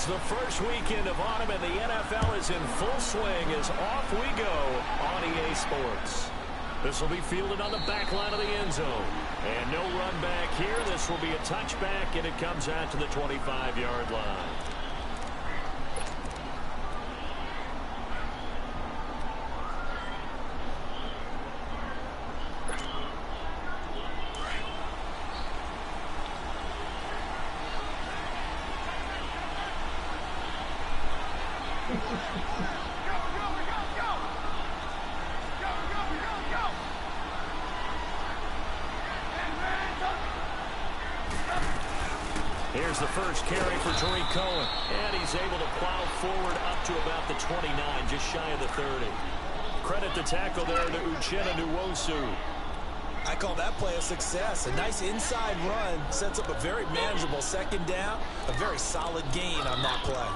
It's the first weekend of autumn, and the NFL is in full swing as off we go on EA Sports. This will be fielded on the back line of the end zone. And no run back here. This will be a touchback, and it comes out to the 25-yard line. Here's the first carry for Tariq Cohen. And he's able to plow forward up to about the 29, just shy of the 30. Credit the tackle there to Uchenna Nwosu. I call that play a success. A nice inside run sets up a very manageable second down. A very solid gain on that play.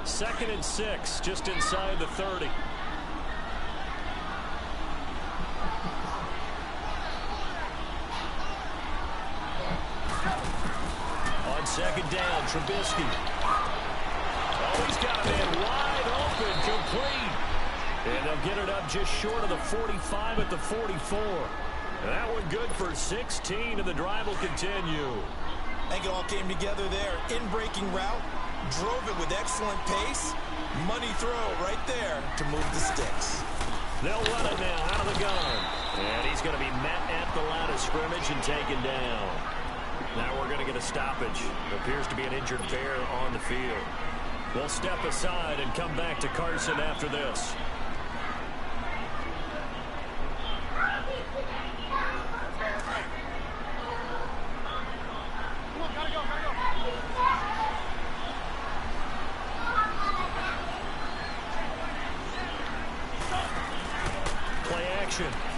Second and 6, just inside the 30. On second down, Trubisky. Oh, he's got a man wide open, complete. And they'll get it up just short of the 45 at the 44. And that one good for 16, and the drive will continue. I think it all came together there. In-breaking route. Drove it with excellent pace. Money throw right there to move the sticks. They'll run it now out of the gun. And he's going to be met at the line of scrimmage and taken down. Now we're going to get a stoppage. It appears to be an injured bear on the field. We'll step aside and come back to Carson after this.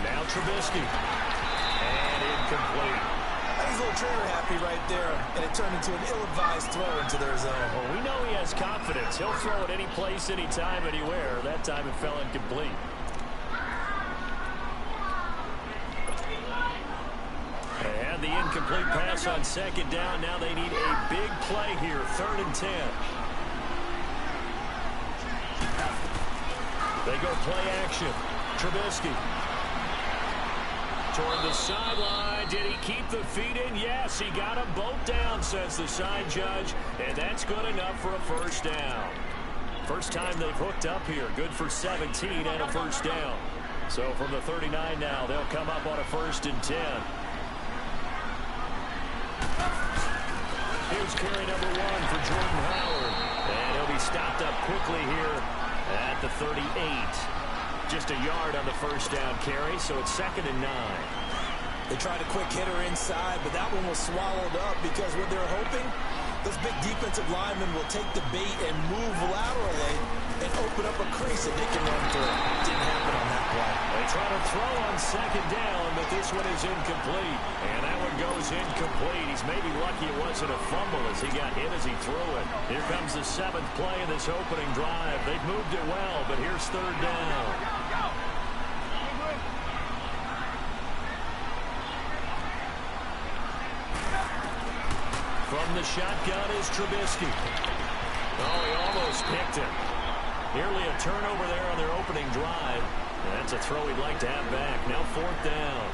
Now Trubisky. And incomplete. He's a little trigger happy right there, and it turned into an ill-advised throw into their zone. Well, we know he has confidence. He'll throw it any place, anytime, anywhere. That time it fell incomplete. And the incomplete pass on second down. Now they need a big play here. 3rd and 10. They go play action. Trubisky. Toward the sideline. Did he keep the feet in? Yes, he got them both down, says the side judge. And that's good enough for a first down. First time they've hooked up here. Good for 17 and a first down. So from the 39 now, they'll come up on a 1st and 10. Here's carry number 1 for Jordan Howard. And he'll be stopped up quickly here at the 38. Just a yard on the first down carry, so it's 2nd and 9. They tried a quick hitter inside, but that one was swallowed up because what they're hoping, those big defensive linemen will take the bait and move laterally and open up a crease that they can run through. Didn't happen on that play. They try to throw on second down, but this one is incomplete. And that one goes incomplete. He's maybe lucky it wasn't a fumble as he got hit as he threw it. Here comes the 7th play of this opening drive. They've moved it well, but here's 3rd down. From the shotgun is Trubisky. Oh, he almost picked him. Nearly a turnover there on their opening drive. That's a throw he'd like to have back. Now 4th down.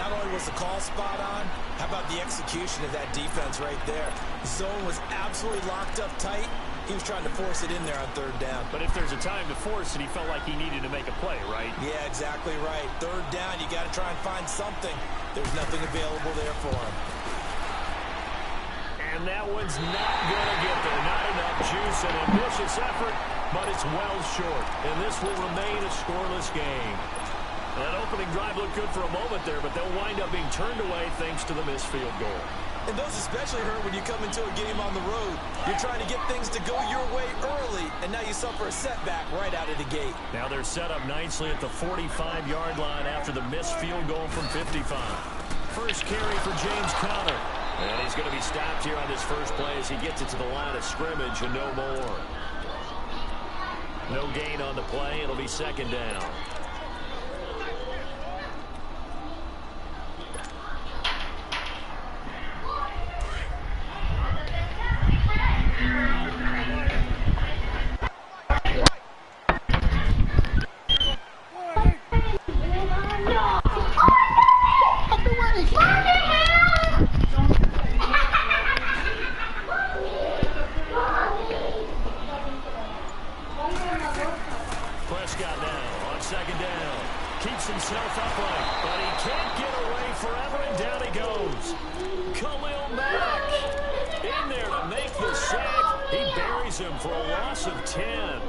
Not only was the call spot on, how about the execution of that defense right there? The zone was absolutely locked up tight. He was trying to force it in there on 3rd down. But if there's a time to force it, he felt like he needed to make a play, right? Yeah, exactly right. 3rd down, you got to try and find something. There's nothing available there for him. And that one's not going to get there. Not enough juice. An ambitious effort, but it's well short. And this will remain a scoreless game. That opening drive looked good for a moment there, but they'll wind up being turned away thanks to the missed field goal. And those especially hurt when you come into a game on the road. You're trying to get things to go your way early, and now you suffer a setback right out of the gate. Now they're set up nicely at the 45-yard line after the missed field goal from 55. First carry for James Conner. And he's going to be stopped here on this first play as he gets it to the line of scrimmage and no more. No gain on the play. It'll be second down. Prescott now on second down. Keeps himself upright, but he can't get away forever, and down he goes. Khalil Mack in there to make the sack. He buries him for a loss of 10.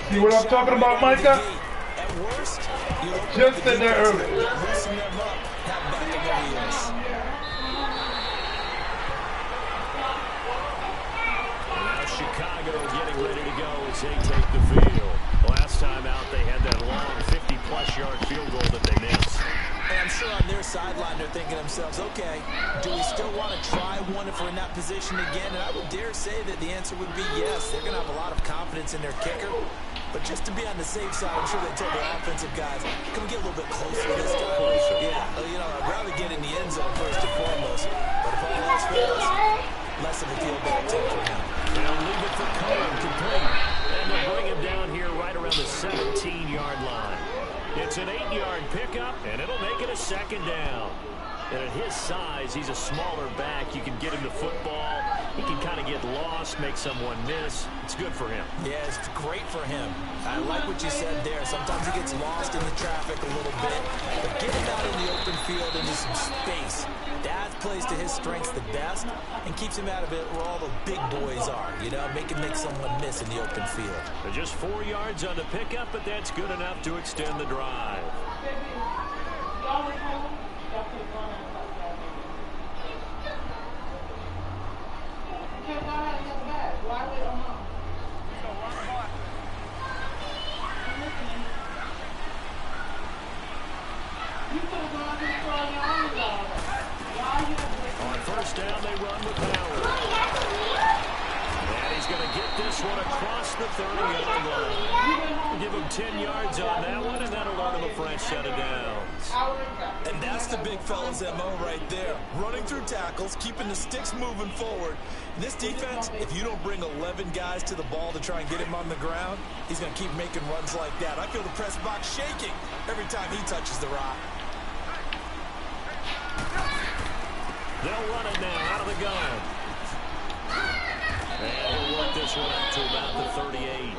See what I'm talking about, Micah? At worst, just in there early. Loosen them up, have back in their heels. Now Chicago getting ready to go as they take the field. Last time out, they had that long 50-plus yard field goal that they missed. And I'm sure on their sideline they're thinking to themselves, okay, do we still want to try one if we're in that position again? And I would dare say that the answer would be yes. They're going to have a lot of confidence in their kicker. But just to be on the safe side, I'm sure they told their offensive guys, can we get a little bit closer this time? Yeah, you know, I'd rather get in the end zone first and foremost. But if all else fails, less of a field goal attempt for him. They'll leave it for Cohen, complete. And they'll bring him down here right around the 17-yard line. It's an 8-yard pickup, and it'll make it a second down. And at his size, he's a smaller back. You can get him the football. He can kind of get lost, make someone miss. It's good for him. Yeah, it's great for him. I like what you said there. Sometimes he gets lost in the traffic a little bit. But get him out in the open field into some space. That plays to his strengths the best and keeps him out of it where all the big boys are. You know, make someone miss in the open field. They're just 4 yards on the pickup, but that's good enough to extend the drive. On first down, they run with power. And he's going to get this one across the 30-yard line. Give him 10 yards on that one, and that'll earn him a fresh set of downs. And that's the big fella's MO right there. Running through tackles, keeping the sticks moving forward. This defense, if you don't bring 11 guys to the ball to try and get him on the ground, he's going to keep making runs like that. I feel the press box shaking every time he touches the rock. They'll run it now out of the gun. And he'll work this one up to about the 38.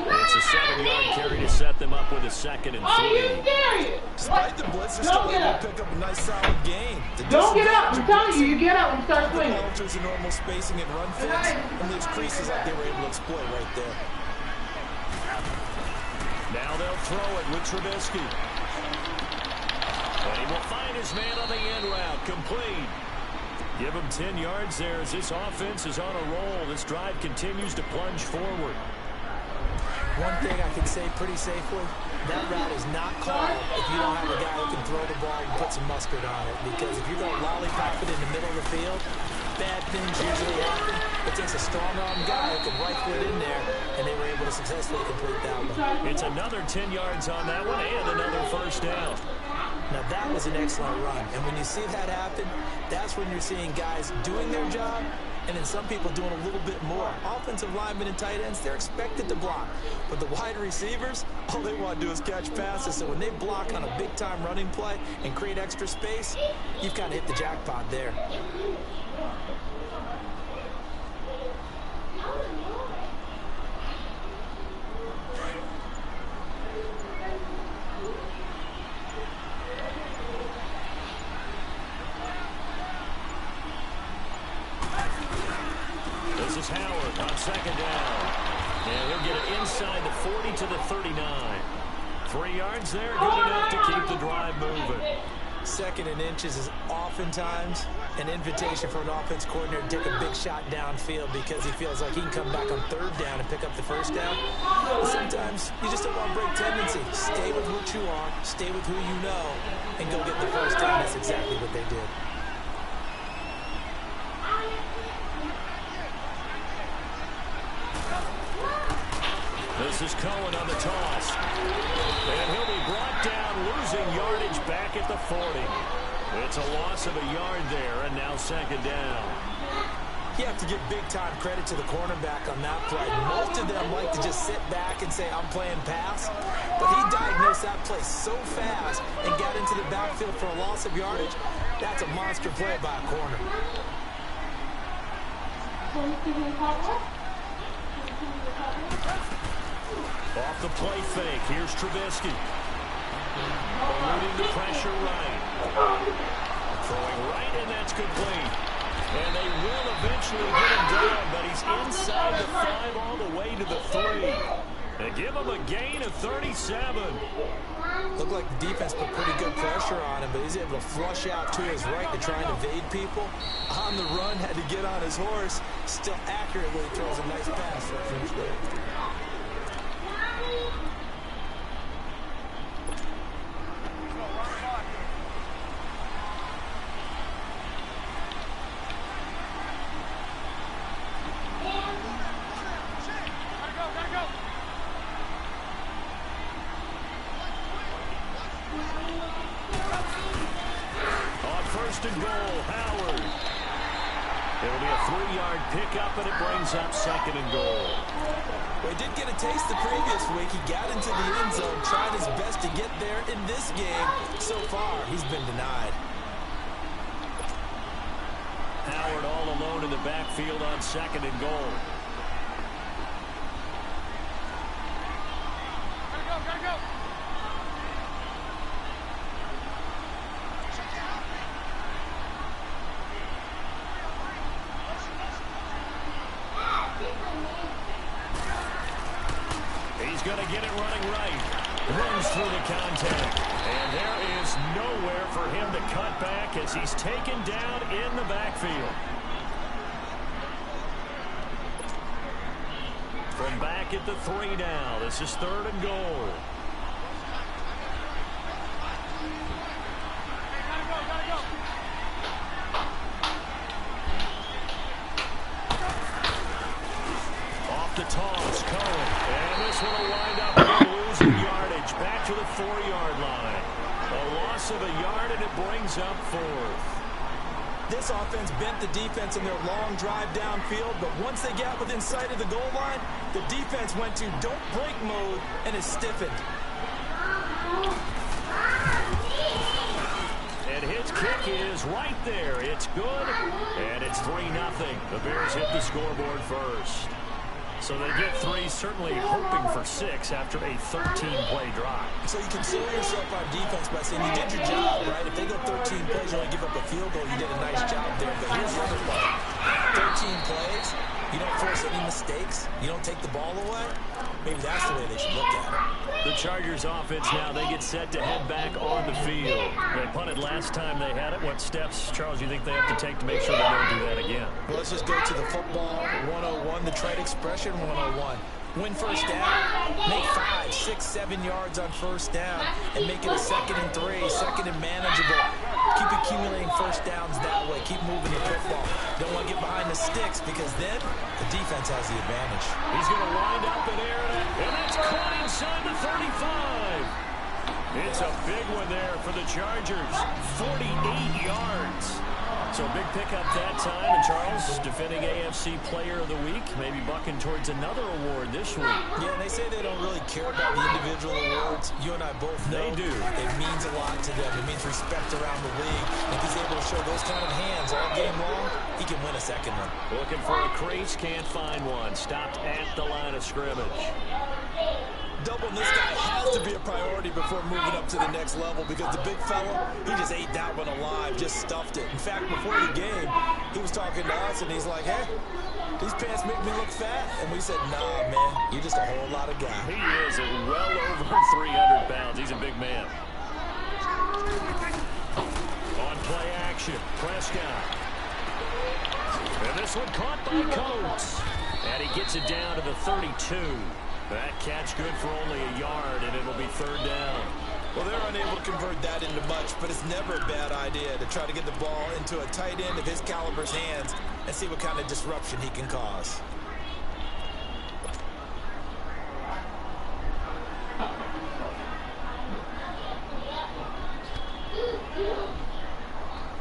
It's a 7-yard carry to set them up with a 2nd and 3. Despite the blitz, they're still able to pick up a nice solid gain. Don't get up. I'm telling you, you get up and start swinging. Alters the normal spacing and run fits and leaves creases like they were able to exploit right there. Now they'll throw it with Trubisky. And he will find his man on the end route. Complete. Give him 10 yards there as this offense is on a roll. This drive continues to plunge forward. One thing I can say pretty safely, that route is not called if you don't have a guy who can throw the ball and put some mustard on it. Because if you're going to lollipop it in the middle of the field, bad things usually happen. It takes a strong-arm guy who can rifle it in there, and they were able to successfully complete that one. It's another 10 yards on that one and another first down. Now, that was an excellent run. And when you see that happen, that's when you're seeing guys doing their job and then some people doing a little bit more. Offensive linemen and tight ends, they're expected to block. But the wide receivers, all they want to do is catch passes. So when they block on a big-time running play and create extra space, you've kind of hit the jackpot there. to the 39. 3 yards there, good enough to keep the drive moving. 2nd and inches is oftentimes an invitation for an offense coordinator to take a big shot downfield because he feels like he can come back on 3rd down and pick up the 1st down. But sometimes you just don't want to break tendency. Stay with what you are, stay with who you know, and go get the 1st down. That's exactly what they did. This is Cohen on the toss. And he'll be brought down, losing yardage back at the 40. It's a loss of a yard there, and now 2nd down. You have to give big-time credit to the cornerback on that play. Most of them like to just sit back and say, I'm playing pass. But he diagnosed that play so fast and got into the backfield for a loss of yardage. That's a monster play by a corner. Off the play fake, here's Trubisky. Eluding the pressure right. Throwing right, and that's complete. And they will eventually get him down, but he's inside the 5 all the way to the 3. They give him a gain of 37. Looked like the defense put pretty good pressure on him, but he's able to flush out to his right to try and evade people. On the run, had to get on his horse. Still accurately throws a nice pass for a finish there. Pickup, and it brings up 2nd and goal. Well, he did get a taste the previous week. He got into the end zone, tried his best to get there in this game. So far, he's been denied. Howard all alone in the backfield on 2nd and goal. Gotta go. Going to get it running right. Runs through the contact. And there is nowhere for him to cut back as he's taken down in the backfield. From back at the 3 now. This is 3rd and goal. Gotta go. Off the toss, Cohen. And this one will wind up losing yardage back to the 4-yard line. A loss of a yard, and it brings up 4th. This offense bent the defense in their long drive downfield, but once they got within sight of the goal line, the defense went to don't break mode and is stiffened. And his kick is right there. It's good, and it's 3-0. The Bears hit the scoreboard first. So they get 3, certainly hoping for 6 after a 13-play drive. So you console yourself on defense by saying you did your job, right? If they go 13 plays, you only give up a field goal, you did a nice job there. But here's the other part. 13 plays, you don't force any mistakes, you don't take the ball away. Maybe that's the way they should look at it. The Chargers offense now, they get set to head back on the field. They punted last time they had it. What steps, Charles, do you think they have to take to make sure they don't do that again? Well, let's just go to the football 101, the trade expression 101. Win 1st down, make 5, 6, 7 yards on 1st down, and make it a 2nd and 3, 2nd and manageable. Keep accumulating 1st downs that way. Keep moving the football. Don't want to get behind the sticks because then the defense has the advantage. He's going to wind up in air, and that's caught inside the 35. It's a big one there for the Chargers. 48 yards. So a big pickup that time. And Charles, defending AFC Player of the Week, maybe bucking towards another award this week. Yeah, and they say they don't really care about the individual awards. You and I both know they do. It means a lot to them. It means respect around the league. If he's able to show those kind of hands all game long, he can win a 2nd one. Looking for a crease, can't find one. Stopped at the line of scrimmage. Double, and this guy has has to be a priority before moving up to the next level because the big fella, he just ate that one alive, just stuffed it. In fact, before the game, he was talking to us, and he's like, hey, these pants make me look fat. And we said, nah, man, you're just a whole lot of guy. He is well over 300 pounds. He's a big man. On play action, Prescott. And this one caught by Coates. And he gets it down to the 32. That catch good for only a yard, and it'll be third down. Well, they're unable to convert that into much, but it's never a bad idea to try to get the ball into a tight end of his caliber's hands and see what kind of disruption he can cause.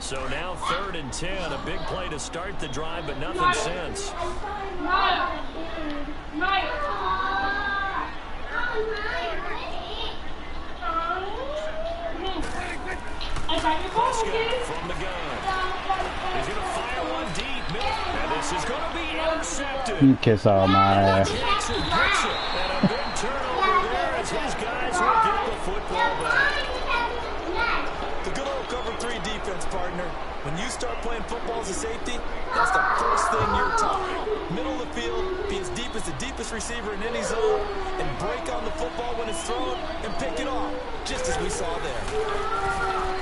So now 3rd and 10, a big play to start the drive, but nothing since. Prescott from the gun. He's going to fire one deep. And this is going to be intercepted. You kiss all my ass. Jackson picks it. And a big turnover there as his guys will get the football back. The good old cover 3 defense, partner. When you start playing football as a safety, that's the first thing you're taught. Middle of the field, be as deep as the deepest receiver in any zone, and break on the football when it's thrown and pick it off, just as we saw there.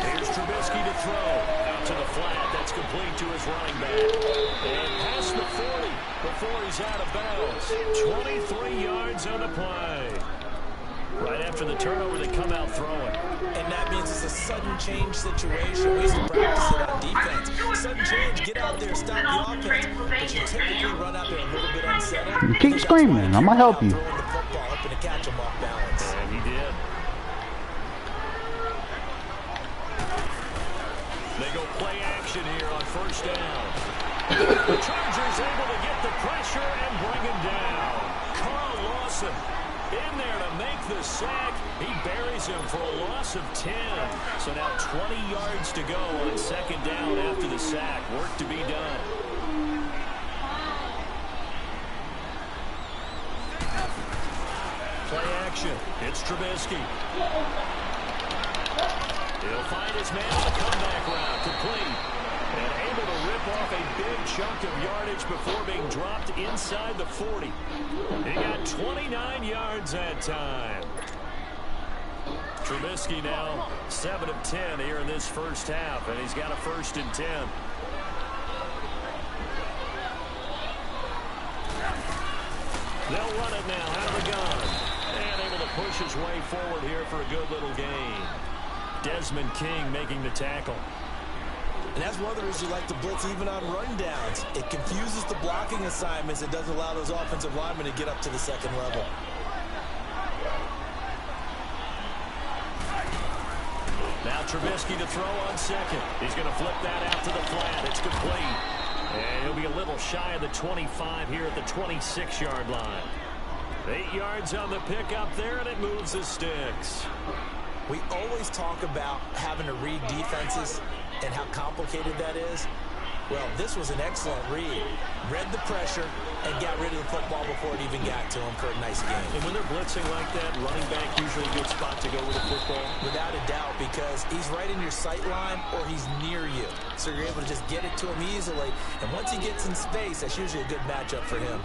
Here's Trubisky to throw. Out to the flat. That's complete to his running back. And past the 40 before he's out of bounds. 23 yards on the play. Right after the turnover, they come out throwing. And that means it's a sudden change situation. We used to practice it on defense. Sudden change, get out there, stop the offense. But you typically run out there a little bit unsettled. You keep screaming. I'm going to help you. Throwing the football, hoping to catch him off balance. And he did. They go play action here on first down. The Chargers able to get the pressure and bring him down. Carl Lawson in there to make the sack. He buries him for a loss of 10. So now 20 yards to go on second down after the sack. Work to be done. Play action. It's Trubisky. He'll find his man on the comeback route, complete. And able to rip off a big chunk of yardage before being dropped inside the 40. He got 29 yards that time. Trubisky now 7 of 10 here in this first half, and he's got a 1st and 10. They'll run it now out of the gun. And able to push his way forward here for a good little gain. Desmond King making the tackle. And that's one of the reasons you like to blitz even on rundowns. It confuses the blocking assignments. It doesn't allow those offensive linemen to get up to the second level. Now Trubisky to throw on second. He's going to flip that out to the flat. It's complete. And he'll be a little shy of the 25 here at the 26-yard line. 8 yards on the pickup there, and it moves the sticks. We always talk about having to read defenses and how complicated that is. Well, this was an excellent read. Read the pressure and got rid of the football before it even got to him for a nice game. And when they're blitzing like that, running back usually a good spot to go with the football. Without a doubt, because he's right in your sight line or he's near you. So you're able to just get it to him easily. And once he gets in space, that's usually a good matchup for him.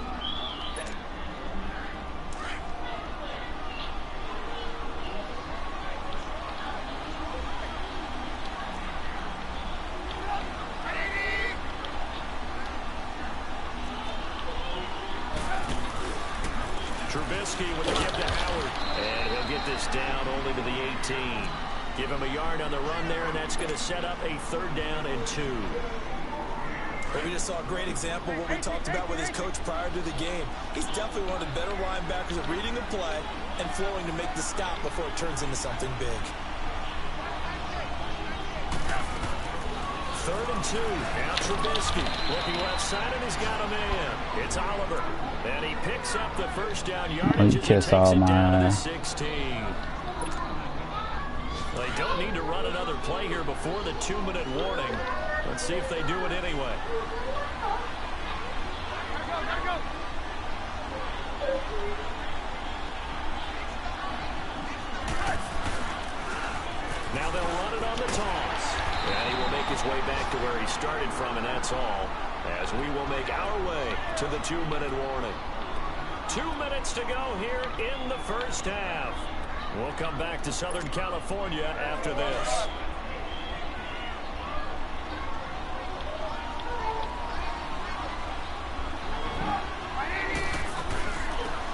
Trubisky with the give to Howard. And he'll get this down only to the 18. Give him a yard on the run there, and that's going to set up a 3rd down and 2. But we just saw a great example of what we talked about with his coach prior to the game. He's definitely one of the better linebackers at reading the play and flowing to make the stop before it turns into something big. 3rd and 2. Now Trubisky looking left side, and he's got a man. It's Oliver. And he picks up the first down yardage as he takes it down to the 16. They don't need to run another play here before the 2-minute warning. Let's see if they do it anyway. Gotta go. Now they'll run it on the toss. And he will make his way back to where he started from, and that's all. As we will make our way to the 2-minute warning. 2 minutes to go here in the first half. We'll come back to Southern California after this.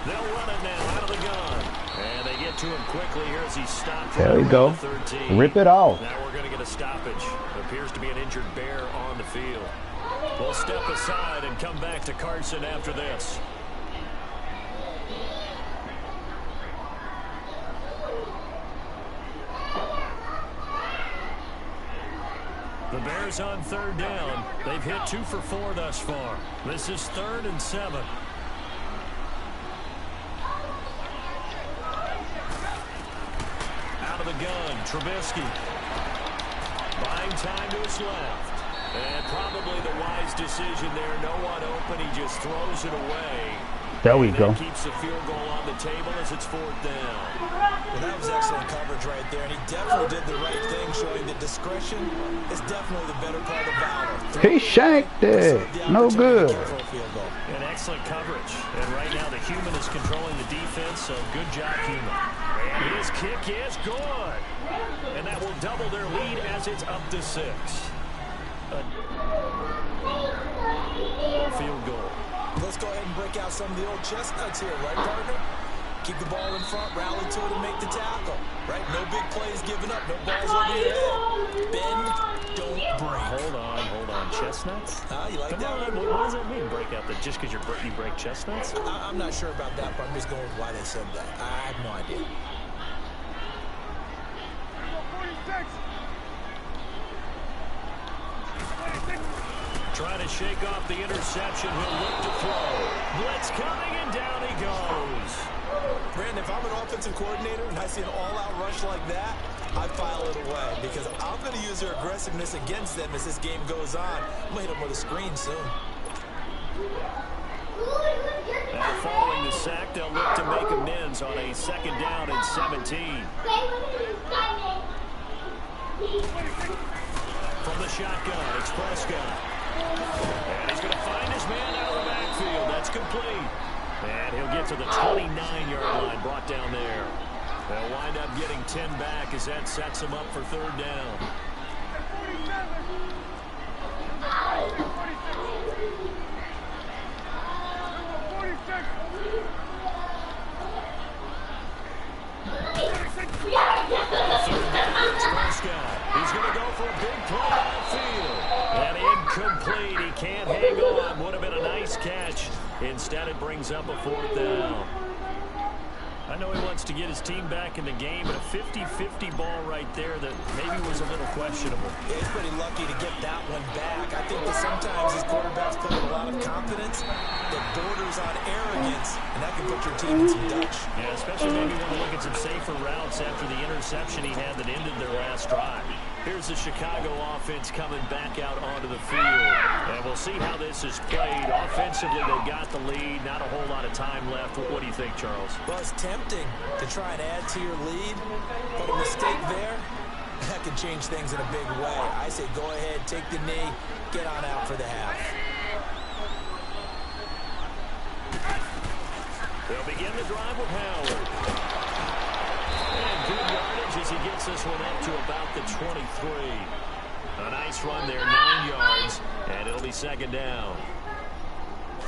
They'll run it now out of the gun. And they get to him quickly here as he stopped. There we go. 13. Rip it off. Now we're going to get a stoppage. Appears to be an injured bear on the field. We'll step aside and come back to Carson after this. The Bears on 3rd down. They've hit 2 for 4 thus far. This is 3rd and 7. Out of the gun, Trubisky. Buying time to his left. And probably the wise decision there. No one open. He just throws it away. There we go. Keeps the field goal on the table as it's 4th down. Well, that was excellent coverage right there, and he definitely did the right thing, showing that discretion is definitely the better part of valor. He shanked it. No good. An excellent coverage. And right now the human is controlling the defense, so good job, human. And his kick is good. And that will double their lead as it's up to 6. Field goal. Let's go ahead and break out some of the old chestnuts here, right, partner? Keep the ball in front, rally to it, and make the tackle. Right? No big plays given up, no balls over your head. Bend, don't break. Hold on. Chestnuts? You like Come that on, one? what does that mean, break out? That just because you break chestnuts? I'm not sure about that, but I'm just going with why they said that. I have no idea. 46. Trying to shake off the interception. He'll look to throw. Blitz coming, and down he goes. Brandon, if I'm an offensive coordinator and I see an all-out rush like that, I file it away because I'm going to use their aggressiveness against them as this game goes on. I'm going to hit them with a screen soon. Now following the sack, they'll look to make amends on a 2nd down and 17. From the shotgun, it's Prescott. And he's going to find his man out of the backfield. That's complete. And he'll get to the 29-yard line, brought down there. They'll wind up getting 10 back as that sets him up for 3rd down. 46. Prescott. He's going to go for a big play downfield. And incomplete. He can't hang on. Would have been a nice catch. Instead, it brings up a 4th down. I know he wants to get his team back in the game, but a 50-50 ball right there that maybe was a little questionable. Yeah, he's pretty lucky to get that one back. I think that sometimes these quarterbacks play with a lot of confidence that borders on arrogance, and that can put your team in some Dutch. Yeah, especially maybe when you look at some safer routes after the interception he had that ended their last drive. Here's the Chicago offense coming back out onto the field. And we'll see how this is played. Offensively, they've got the lead. Not a whole lot of time left. What do you think, Charles? Well, it's tempting to try and add to your lead, but a mistake there, that could change things in a big way. I say go ahead, take the knee, get on out for the half. They'll begin the drive with Howard. And good yardage as he gets this one up to about the 23. A nice run there, 9 yards, and it'll be 2nd down.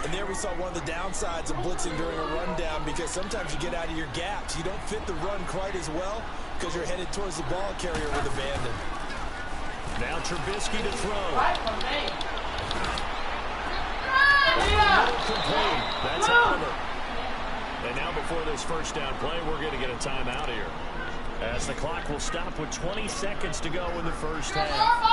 And there we saw one of the downsides of blitzing during a rundown, because sometimes you get out of your gaps. You don't fit the run quite as well because you're headed towards the ball carrier with abandon. Now Trubisky to throw. Complete. That's Oliver. And now before this 1st down play, we're going to get a timeout here. As the clock will stop with 20 seconds to go in the 1st half.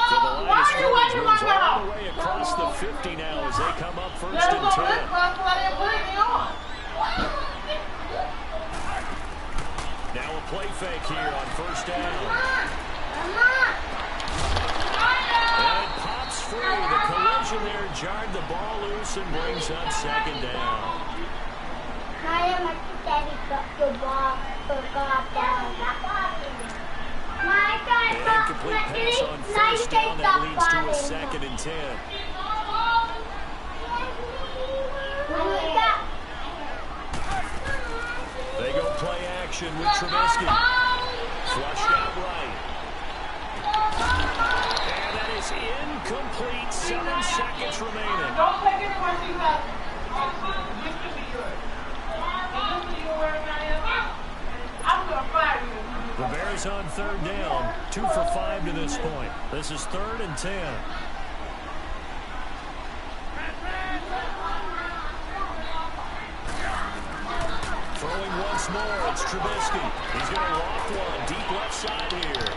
So the line of scrimmage moves all the way across the 50 now as they come up 1st and 10. Now a play fake here on 1st down. And pops free. The collision there jarred the ball loose and brings up 2nd down. incomplete pass on first down. That leads to a 2nd and 10. They go play action with Trubisky. Flushed out right. And that is incomplete. 7 seconds remaining. Don't take it once you have. This could be good. I'm going to fire you. The Bears on 3rd down. 2 for 5 to this point. This is 3rd and 10. Throwing once more, it's Trubisky. He's going to loft one deep left side here.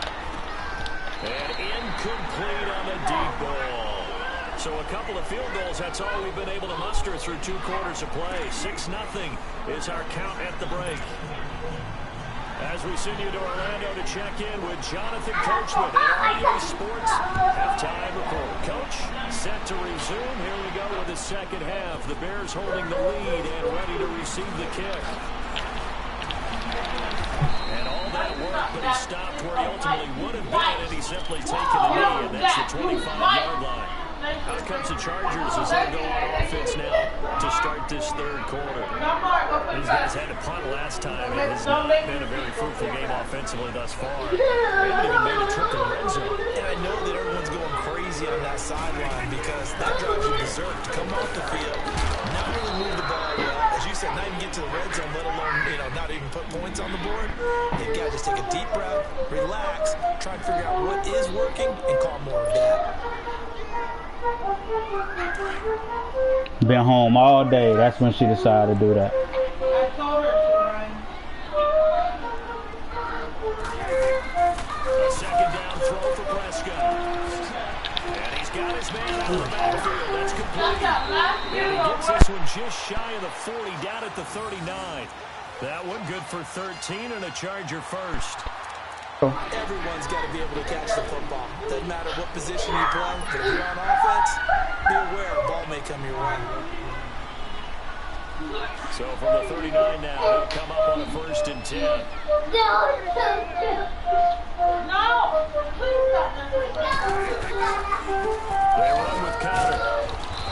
And incomplete on the deep ball. So a couple of field goals, that's all we've been able to muster through 2 quarters of play. 6-0 is our count at the break. As we send you to Orlando to check in with Jonathan Coachman at RUA Sports Halftime Report. Coach, set to resume. Here we go with the second half. The Bears holding the lead and ready to receive the kick. And all that work, but he stopped where he ultimately would have been, and he simply taken the knee, and that's the 25-yard line. Out comes the Chargers as they go on offense now to start this 3rd quarter. These guys had to punt last time. It has not been a very fruitful game offensively thus far. They haven't even made a trip to the red zone. And I know that everyone's going crazy on that sideline because that drives you berserk to come off the field, not really move the ball well. As you said, not even get to the red zone, let alone, not even put points on the board. They've got to just take a deep breath, relax, try and figure out what is working, and call more of that. Been home all day. That's when she decided to do that. I told her to, Ryan. A 2nd down throw for Prescott. And he's got his man out of the backfield. That's complete. And he gets this one just shy of the 40, down at the 39. That one good for 13 and a Charger first. Everyone's got to be able to catch the football. Doesn't matter what position you play, but if you're on offense, be aware a ball may come your way. So from the 39 now, he'll come up on a 1st and 10. They run with Connor,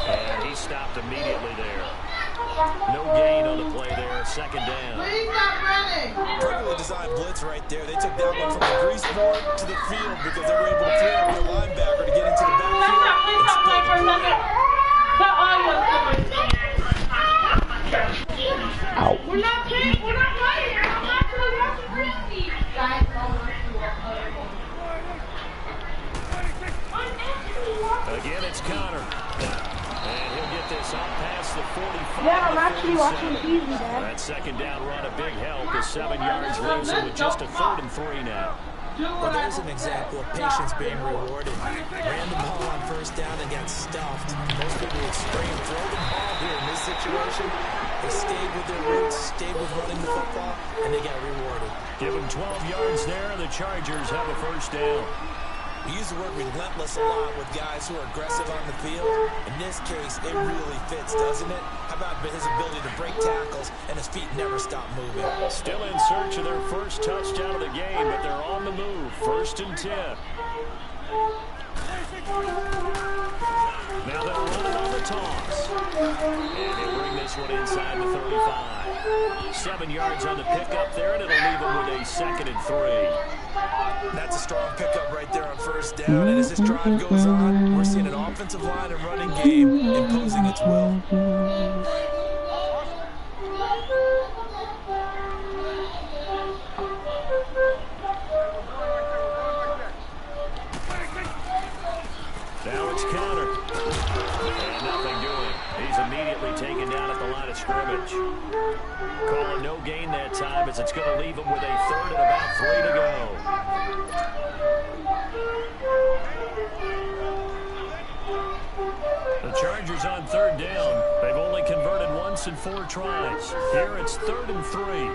and he stopped immediately there. No gain on the play there, 2nd down. Please stop running. Perfectly designed blitz right there. They took that one from the grease board to the field because they were able to throw over the linebacker to get into the backfield. Please stop playing for a second. Tell audio Ow. We're not playing. I'm not going to watch the repeat. Guys, again, it's Connor. And he'll get this up past the 45. Yeah, I'm actually watching TV, Dad. That 2nd down run, a big help. Is 7 yards leaves him with just a 3rd and 3 now. Well, there's an example of patience being rewarded. Ran the ball on 1st down and got stuffed. Most people would scream, throw the ball here in this situation. They stayed with their roots, stayed with running the football, and they got rewarded. Give them 12 yards there, and the Chargers have a 1st down. We use the word relentless a lot with guys who are aggressive on the field. In this case, it really fits, doesn't it? How about his ability to break tackles and his feet never stop moving? Still in search of their first touchdown of the game, but they're on the move. 1st and 10. Now they're running on the toss. And they bring this one inside the 35. 7 yards on the pickup there, and it'll leave them with a 2nd and 3. That's a strong pickup right there on 1st down. And as this drive goes on, we're seeing an offensive line and running game imposing its will. Now it's Connor. And nothing doing. He's immediately taken down at the line of scrimmage. Calling no gain that time as it's going to leave him with a 3rd and about 3 to go. The Chargers on 3rd down. They've only converted once in 4 tries. Here it's 3rd and 3.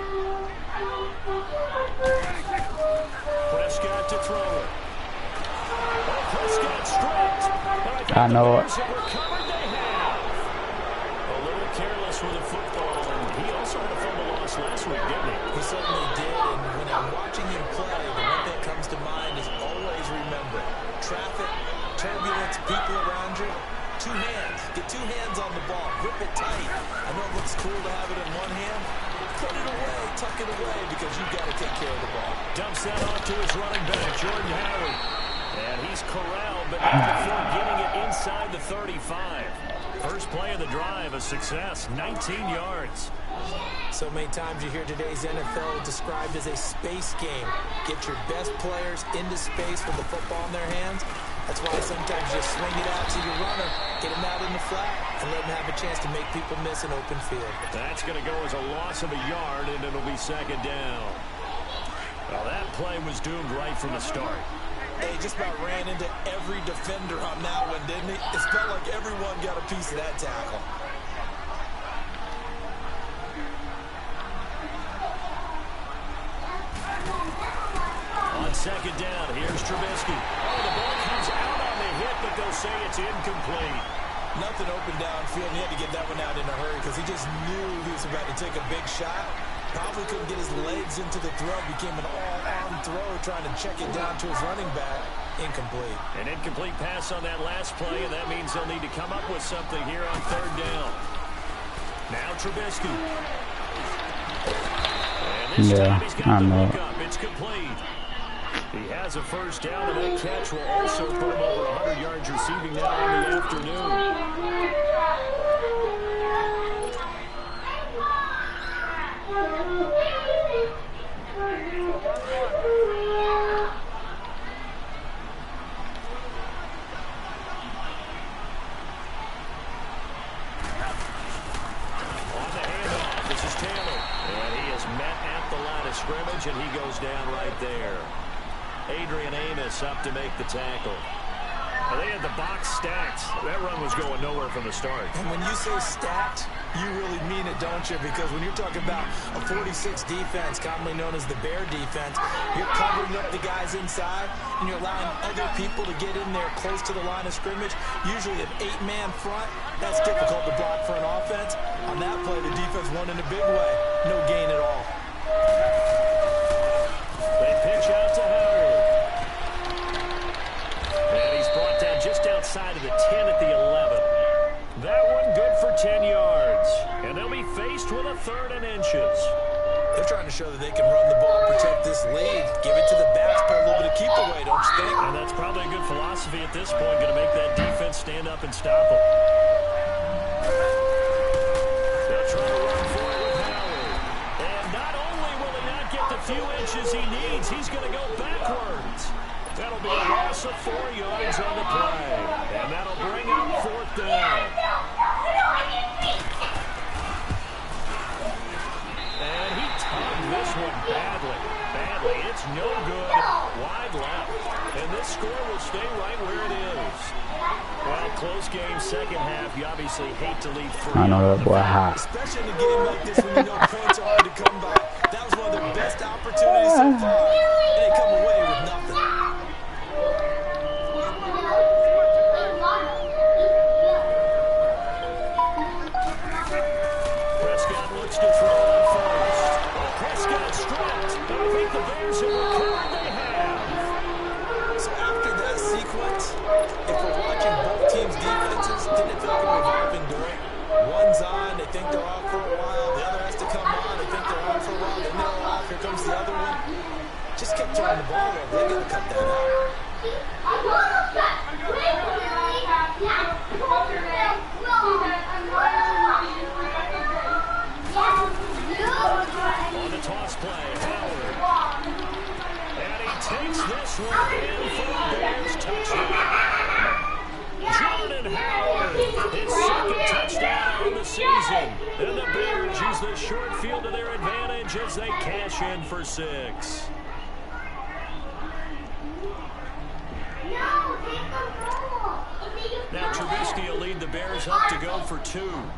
Prescott to throw it. Prescott stripped. I know it. A little careless with the football, and he also had a fumble loss last week, didn't he? He certainly did, and when I'm watching him play, the one that comes to mind is always remember people around you, two hands. Get two hands on the ball. Grip it tight. I know it looks cool to have it in one hand. Put it away, tuck it away, because you've got to take care of the ball. Dumps that off to his running back, Jordan Howard. And he's corralled, but not before getting it inside the 35. First play of the drive, a success, 19 yards. So many times you hear today's NFL described as a space game. Get your best players into space with the football in their hands. That's why sometimes you swing it out to your runner, get him out in the flat, and let him have a chance to make people miss an open field. That's going to go as a loss of a yard, and it'll be second down. Well, that play was doomed right from the start. He just about ran into every defender on that one, didn't he? It felt like everyone got a piece of that tackle. On second down, here's Trubisky. Oh, the ball comes out on the hit, but they'll say it's incomplete. Nothing open downfield. He had to get that one out in a hurry because he just knew he was about to take a big shot. Probably couldn't get his legs into the throw. Became an all-arm throw trying to check it down to his running back. Incomplete. An incomplete pass on that last play, and that means they'll need to come up with something here on third down. Now Trubisky. And this time he's got the hook up. It's complete. He has a first down, and that catch will also put him over 100 yards receiving now in the afternoon. Scrimmage, and he goes down right there. Adrian Amos up to make the tackle. Well, they had the box stacked. That run was going nowhere from the start. And when you say stacked, you really mean it, don't you? Because when you're talking about a 46 defense, commonly known as the Bear defense, you're covering up the guys inside, and you're allowing other people to get in there close to the line of scrimmage. Usually an 8-man front. That's difficult to block for an offense. On that play, the defense won in a big way. No gain at all. They pitch out to Howard. And he's brought down just outside of the 10 at the 11. That one good for 10 yards. And they'll be faced with a 3rd and inches. They're trying to show that they can run the ball, protect this lead. Give it to the backs, play a little bit of keep away, don't you think? And that's probably a good philosophy at this point. Going to make that defense stand up and stop them. They'll try to run for it with Howard. And not only will he not get the few inches he needs, he's going to go backwards. That'll be a loss of 4 yards on the play. And that'll bring up 4th down. And he tugged this one badly. It's no good. Wide left. And this score will stay right where it is. Well, close game, second half. You obviously hate to leave 3. I know that boy hot. Especially in a game like this when you know points are hard to come by. That was one of their best opportunities so far. And they come away with nothing. Prescott looks to throw on first. Prescott stripped. And I think the Bears have recovered. They have. So after that sequence, if we're watching both teams' defenses, didn't it feel like a revolving door? One's on, they think they're off for a while. The other has to come on, they think they're on for a while. Then they're off, here comes the other one. Just kept throwing the ball over. They're going to cut that out. On the toss play, Howard. And he takes this one in for the Bears touchdown. Jordan Howard, his 2nd touchdown of the season. And the Bears use the short field to their advantage as they cash in for 6. Now Trubisky will lead the Bears up to go for 2. From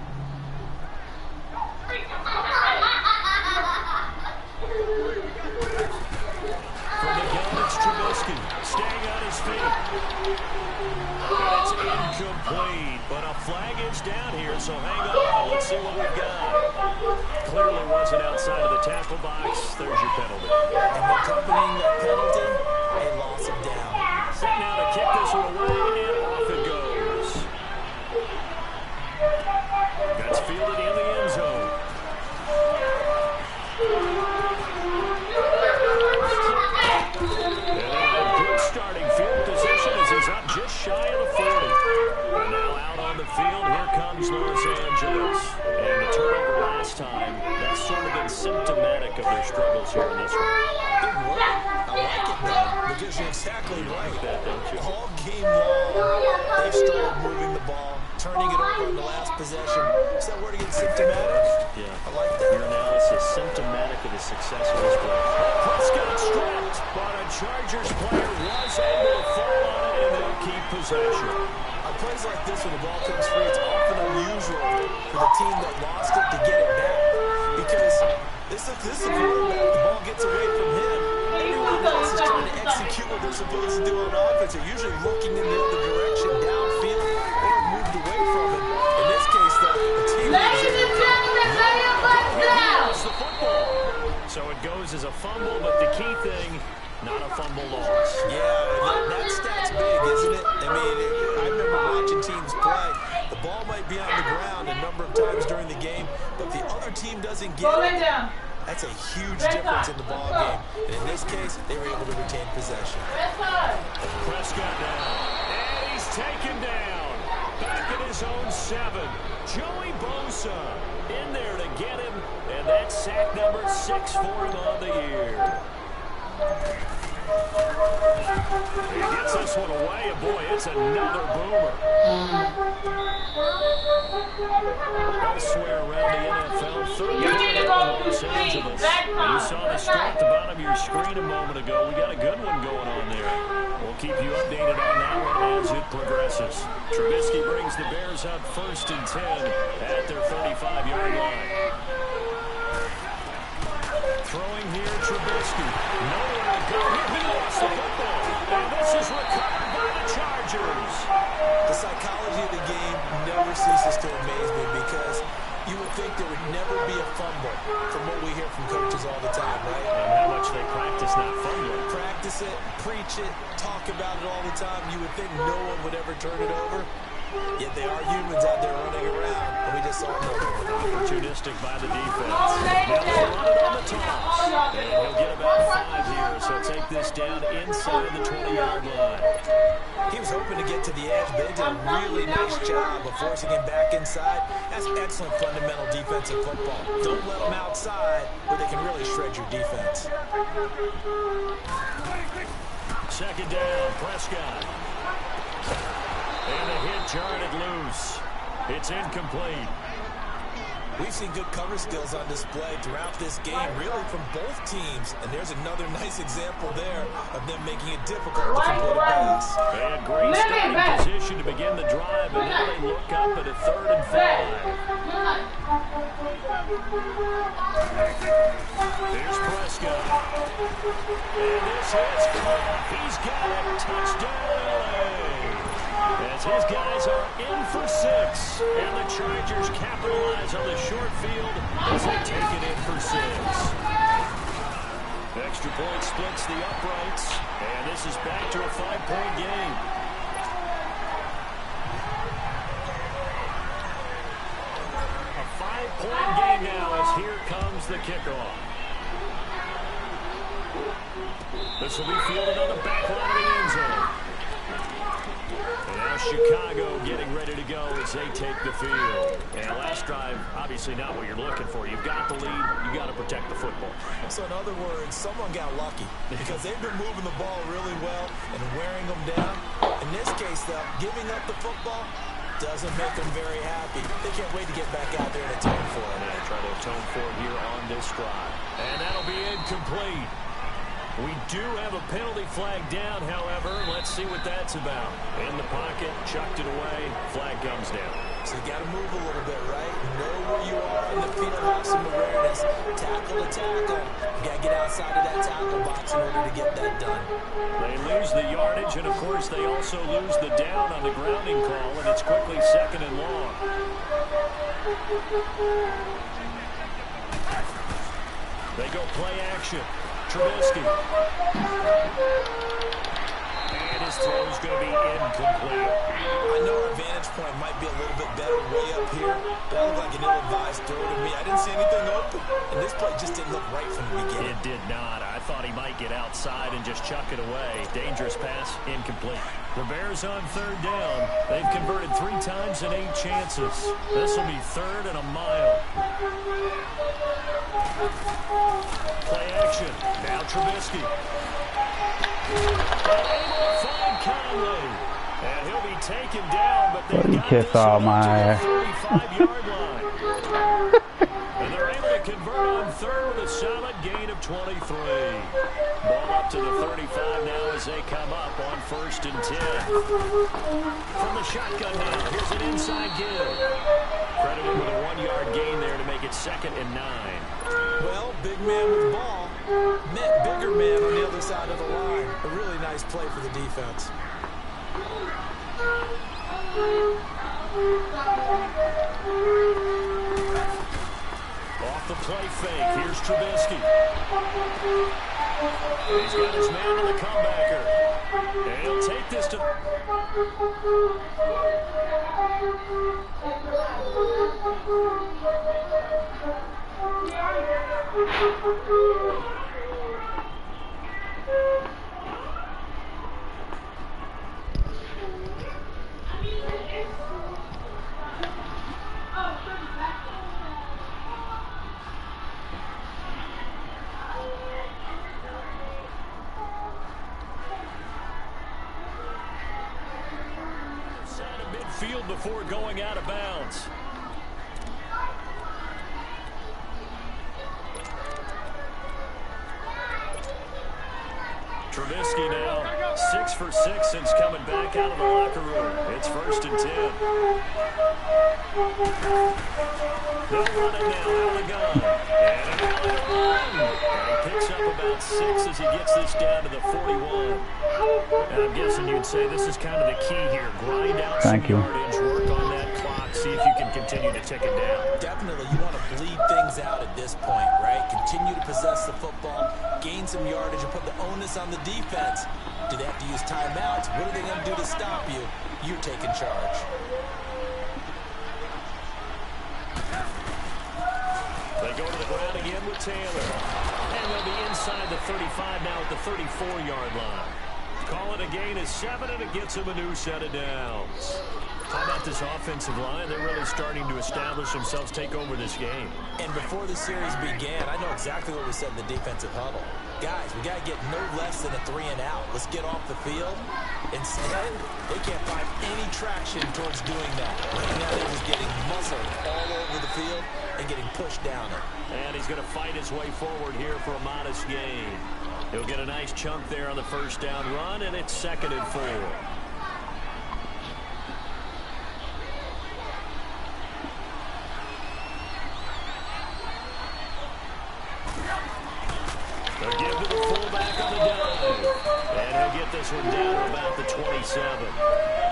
the gun, it's Trubisky, staying on his feet. It's incomplete, but a flag is down here, so hang on. Let's see what we've got. Clearly wasn't outside of the tackle box. There's your penalty. And accompanying that penalty, a loss of down. Set now to kick this one away, and off it goes. exactly right. Like that, don't you? All game long, they've struggled moving the ball, turning it over in the last possession. Is that word again, symptomatic? Yeah. I like that. Your analysis, symptomatic of the success of this play. Prescott stripped, but a Chargers player was able to fall on it, and they'll keep possession. On plays like this, when the ball comes free, it's often unusual for the team that lost it to get it back. Because this is a quarterback. The ball gets away from him. Everyone else is trying to execute what they're supposed to do on offense. They're usually looking in the other direction, downfield, or moved away from it. In this case, though, the team Lost the football. So it goes as a fumble, but the key thing, not a fumble loss. Yeah, that stat's big, isn't it? I mean, I remember watching teams play. The ball might be on the ground a number of times during the game, but the other team doesn't get it. That's a huge difference in the ball game. And in this case, they were able to retain possession. Prescott down. And he's taken down. Back at his own 7. Joey Bosa in there to get him. And that's sack number 6 for him on the year. He gets this one away, and boy, it's another boomer. Elsewhere around the NFL, third quarter in Los Angeles. You saw the score at the bottom of your screen a moment ago. We got a good one going on there. We'll keep you updated on that one as it progresses. Trubisky brings the Bears up 1st and 10 at their 35-yard line. Throwing here, Trubisky. Nowhere to go here. He lost the football. And this is recovered by the Chargers. The psychology of the game never ceases to amaze me because you would think there would never be a fumble from what we hear from coaches all the time, right? And how much they practice not fumbling. Practice it, preach it, talk about it all the time. You would think no one would ever turn it over. Yet they are humans out there running around, and we just saw another one. Opportunistic by the defense. Now they'll run it on the toss. And he'll get about 5 here, so take this down inside the 20-yard line. He was hoping to get to the edge, but they did a really nice job of forcing him back inside. That's excellent fundamental defensive football. Don't let them outside where they can really shred your defense. Second down, Prescott. And the hit jarred loose. It's incomplete. We've seen good cover skills on display throughout this game, really from both teams. And there's another nice example there of them making it difficult to complete a pass. They had great starting position to begin the drive, and now they look up at a 3rd and 5. Here's Prescott. And this is caught. He's got a touchdown LA. As his guys are in for 6. And the Chargers capitalize on the short field as they take it in for 6. Extra point splits the uprights. And this is back to a 5-point game. A 5-point game now as here comes the kickoff. This will be fielded on the back line of the end zone. And now Chicago getting ready to go as they take the field. And last drive, obviously not what you're looking for. You've got the lead. You've got to protect the football. So in other words, someone got lucky because they've been moving the ball really well and wearing them down. In this case, though, giving up the football doesn't make them very happy. They can't wait to get back out there and atone for it. And try to atone for it here on this drive. And that'll be incomplete. We do have a penalty flag down, however. Let's see what that's about. In the pocket, chucked it away, flag comes down. So you got to move a little bit, right? Know where you are on the field, have some awareness. Tackle to tackle. You got to get outside of that tackle box in order to get that done. They lose the yardage, and of course they also lose the down on the grounding call, and it's quickly 2nd and long. They go play action. Trubisky. And his throw is going to be incomplete. I know our vantage point might be a little bit better way up here, but that looked like an ill-advised throw to me. I didn't see anything open, and this play just didn't look right from the beginning. It did not. I thought he might get outside and just chuck it away. Dangerous pass, incomplete. The Bears on 3rd down. They've converted 3 times and 8 chances. This will be 3rd and a mile. Play action. Now Trubisky. And he'll be taken down, but they got kiss all my ass. 35-yard line. And they're able to convert on third with a solid gain of 23. Ball up to the 35 now as they come up on 1st and 10. From the shotgun now, here's an inside give. Credited with a 1-yard gain there to make it 2nd and 9. Well, big man with ball met bigger man on the other side of the line. A really nice play for the defense. Off the play fake, here's Trubisky. He's got his man on the comebacker. And he'll take this to... Field before going out of bounds. Trubisky now 6 for 6 since coming back out of the locker room. It's 1st and 10. They'll run it now out of the gun. And he picks up about 6 as he gets this down to the 41. And I'm guessing you'd say this is kind of the key here. Grind out some yardage, work on that clock, see if you can continue to tick it down. Definitely, you want to bleed things out at this point, right? Continue to possess the football, gain some yardage, and put the onus on the defense. Do they have to use timeouts? What are they going to do to stop you? You're taking charge. They go to the ground again with Taylor. And they'll be inside the 35 now at the 34-yard line. Call it a gain of 7, and it gets him a new set of downs. How about this offensive line? They're really starting to establish themselves, take over this game. And before the series began, I know exactly what we said in the defensive huddle. Guys, we got to get no less than a 3 and out. Let's get off the field. Instead, they can't find any traction towards doing that. Right now, they're just getting muzzled all over the field and getting pushed down it. And he's going to fight his way forward here for a modest gain. He'll get a nice chunk there on the 1st down run, and it's 2nd and 4. They'll give to the fullback on the dive. And he'll get this one down to about the 27.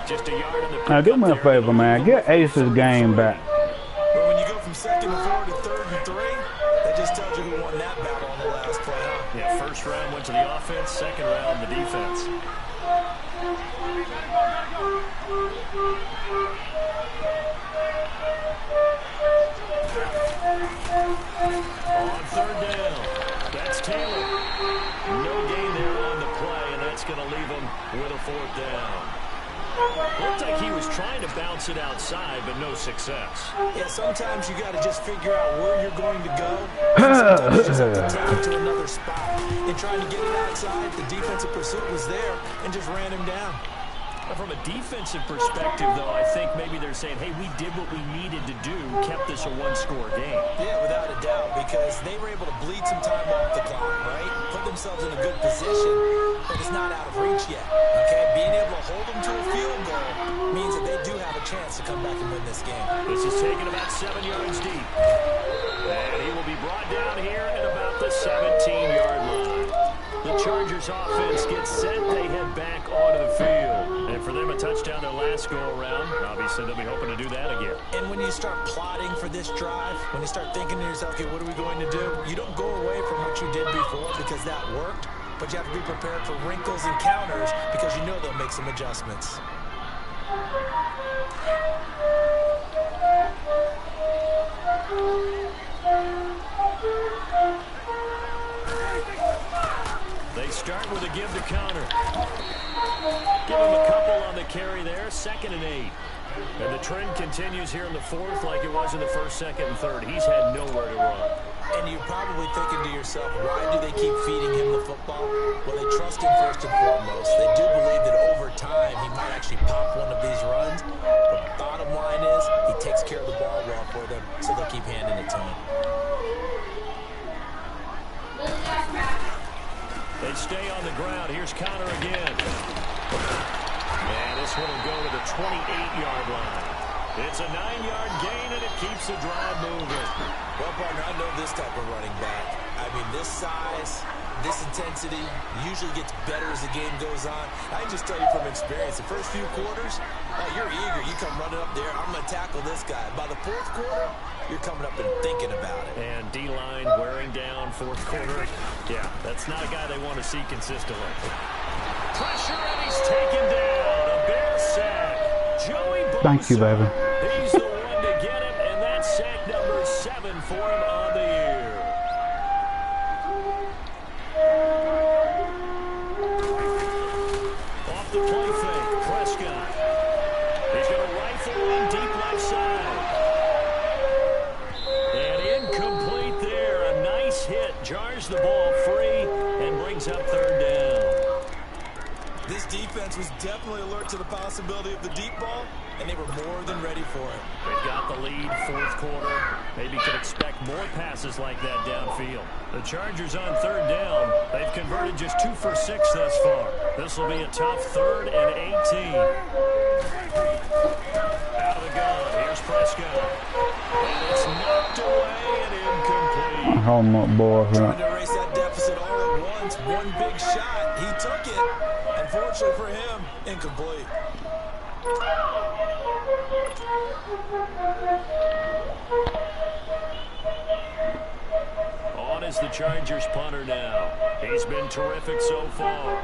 Just a yard in the... Now, do me a favor, man. Get Ace's game back. But when you go from 2nd and 4 to 3rd and 3, that just tells you who won that battle on the last play, huh? Yeah, 1st round went to the offense, 2nd round the defense. On 3rd down, that's Taylor. No gain there on the play, and that's going to leave him with a 4th down. Looked like he was trying to bounce it outside, but no success. Yeah, sometimes you got to just figure out where you're going to go. Sometimes you just have to take it to another spot. And trying to get it outside, the defensive pursuit was there and just ran him down. From a defensive perspective, though, I think maybe they're saying, hey, we did what we needed to do, kept this a 1-score game. Yeah, without a doubt, because they were able to bleed some time off the clock, right? Put themselves in a good position, but it's not out of reach yet, okay? Being able to hold them to a field goal means that they do have a chance to come back and win this game. This is taken about 7 yards deep. And he will be brought down here at about the 17-yard line. The Chargers offense gets set. They head back onto the field. And for them, a touchdown their last go-around. Obviously, they'll be hoping to do that again. And when you start plotting for this drive, when you start thinking to yourself, okay, what are we going to do? You don't go away from what you did before because that worked, but you have to be prepared for wrinkles and counters because you know they'll make some adjustments. They start with a give to counter. Give him a couple on the carry there, 2nd and 8. And the trend continues here in the 4th like it was in the 1st, 2nd, and 3rd. He's had nowhere to run. And you're probably thinking to yourself, why do they keep feeding him the football? Well, they trust him first and foremost. They do believe that over time he might actually pop one of these runs. But bottom line is he takes care of the ball well for them, so they'll keep handing it to him. They stay on the ground. Here's Connor again. And this one will go to the 28-yard line. It's a 9-yard gain, and it keeps the drive moving. Well, partner, I know this type of running back. I mean, this size, this intensity usually gets better as the game goes on. I can just tell you from experience, the first few quarters, you're eager. You come running up there, I'm going to tackle this guy. By the fourth quarter, you're coming up and thinking about it. And D-line wearing down fourth quarter. Yeah, that's not a guy they want to see consistently. Pressure, and he's taken down. A Bear sack. Joey Bosa. Thank you, baby. He's the one to get it, and that's sack number 7 for him on the year. Off the play fake, Prescott. He's going to rifle one deep left side. And incomplete there. A nice hit. Jars the ball free and brings up third down. This defense was definitely alert to the possibility of the deep ball, and they were more than ready for it. They've got the lead, fourth quarter. Maybe could expect more passes like that downfield. The Chargers on third down. They've converted just 2 for 6 thus far. This will be a tough 3rd and 18. Out of the gun. Here's Prescott. And it's knocked away and incomplete. Home up, boy. Trying to erase that deficit all at once. One big shot. He took it. Unfortunately for him, incomplete. On is the Chargers punter now. He's been terrific so far.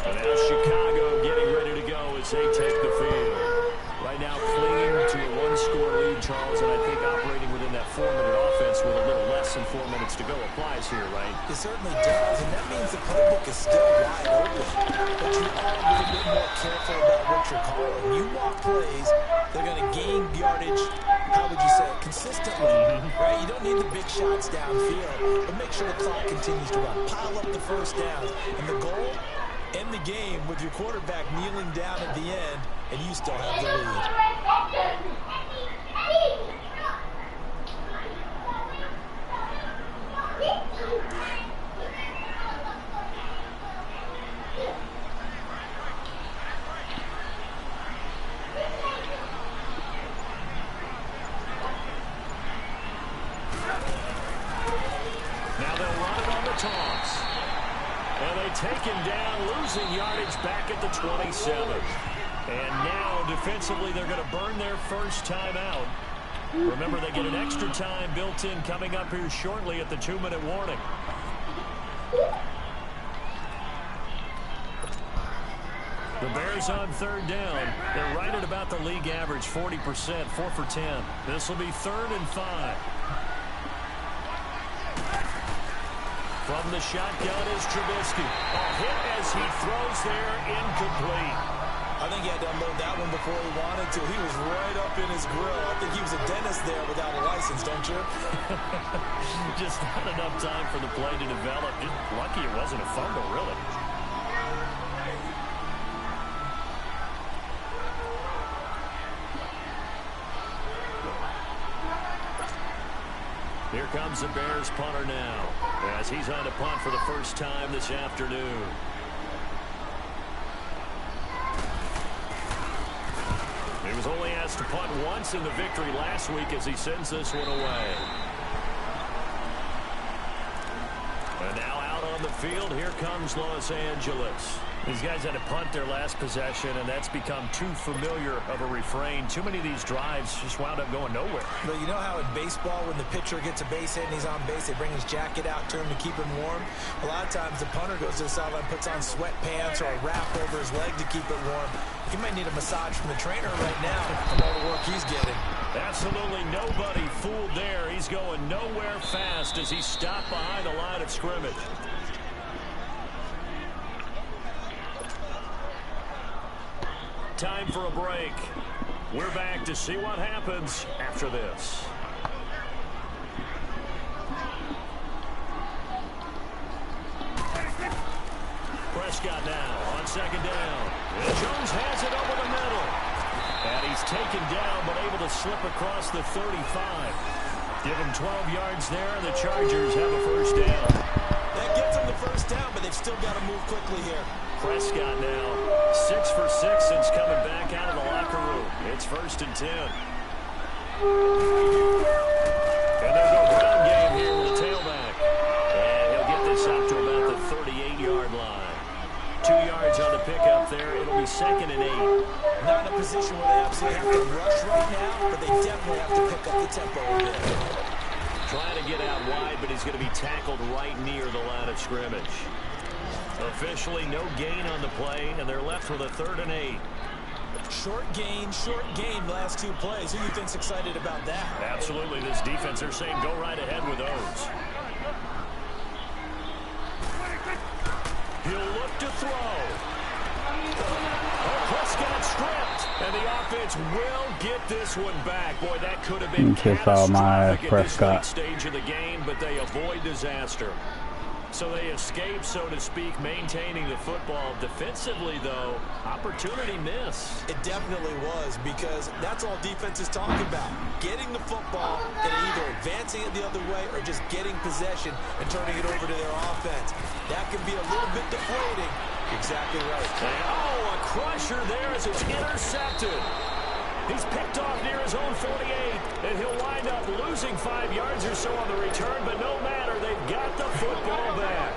And now Chicago getting ready to go as they take the field. Right now clinging to a 1-score lead, Charles, and I think operating within that 4-minute offense with a little less than 4 minutes to go applies here, right? It certainly does, and that means the playbook is still wide open. But you are a little bit more careful about what you're calling. You walk plays, they're going to gain yardage, how would you say it, consistently, right? You don't need the big shots downfield, but make sure the clock continues to run. Pile up the first downs, and the goal, end the game with your quarterback kneeling down at the end, and you still have the lead. Now they'll run it on the toss. And they take him down, losing yardage back at the 27. And now, defensively, they're going to burn their first time out. Remember, they get an extra time built in coming up here shortly at the 2-minute warning. The Bears on third down. They're right at about the league average, 40%, 4 for 10. This will be 3rd and 5. From the shotgun is Trubisky. A hit as he throws there, incomplete. I think he had to unload that one before he wanted to. He was right up in his grill. I think he was a dentist there without a license, don't you? Just not enough time for the play to develop. Just lucky it wasn't a fumble, really. Here comes the Bears punter now, as he's on to punt for the first time this afternoon. He was only asked to punt once in the victory last week as he sends this one away. And now out on the field, here comes Los Angeles. These guys had to punt their last possession, and that's become too familiar of a refrain. Too many of these drives just wound up going nowhere. But you know how in baseball, when the pitcher gets a base hit and he's on base, they bring his jacket out to him to keep him warm? A lot of times the punter goes to the sideline, puts on sweatpants or a wrap over his leg to keep it warm. He might need a massage from the trainer right now from all the work he's getting. Absolutely nobody fooled there. He's going nowhere fast as he stopped behind the line of scrimmage. Time for a break. We're back to see what happens after this. Prescott now on second down. And Jones has it over the middle. And he's taken down but able to slip across the 35. Give him 12 yards there, and the Chargers have a first down. That gets them the first down, but they've still got to move quickly here. Prescott now 6 for 6 since coming back out of the locker room. It's 1st and 10. And there's a ground game here with the tailback. And he'll get this up to about the 38-yard line. 2 yards on the pickup there. It'll be 2nd and 8. Not in a position where they absolutely have to rush right now, but they definitely have to pick up the tempo a bit. Trying to get out wide, but he's going to be tackled right near the line of scrimmage. Officially no gain on the play, and they're left with a 3rd and 8. Short gain, last 2 plays. Who do you think's excited about that? Absolutely. This defense, they're saying go right ahead with those. He'll look to throw. Oh, Prescott stripped, and the offense will get this one back. Boy, that could have been catastrophic at this late stage of the game, but they avoid disaster. So they escape, so to speak, maintaining the football. Defensively, though, opportunity miss. It definitely was, because that's all defense is talking about. Getting the football and either advancing it the other way or just getting possession and turning it over to their offense. That can be a little bit deflating. Exactly right. And, oh, a crusher there as it's intercepted. He's picked off near his own 48, and he'll wind up losing 5 yards or so on the return, but no matter, they've got the football back.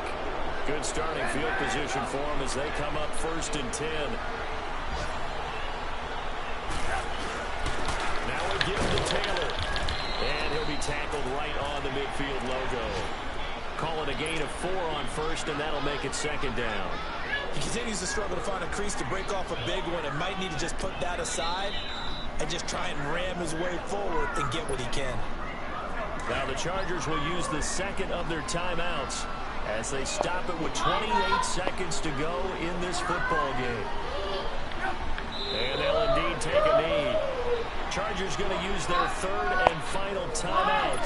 Good starting field position for them as they come up 1st and 10. Now we give it to Taylor, and he'll be tackled right on the midfield logo. Call it a gain of 4 on 1st, and that'll make it 2nd down. He continues to struggle to find a crease to break off a big one and might need to just put that aside and just try and ram his way forward and get what he can. Now the Chargers will use the 2nd of their timeouts as they stop it with 28 seconds to go in this football game. And they'll indeed take a knee. Chargers going to use their 3rd and final timeout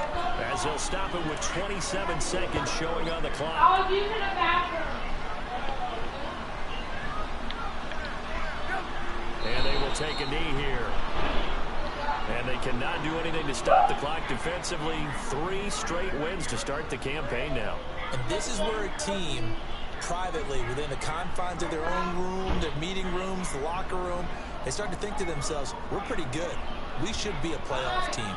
as they'll stop it with 27 seconds showing on the clock. I was using a bathroom. And they will take a knee here. And they cannot do anything to stop the clock defensively. 3 straight wins to start the campaign now. And this is where a team, privately, within the confines of their own room, their meeting rooms, the locker room, they start to think to themselves, we're pretty good. We should be a playoff team.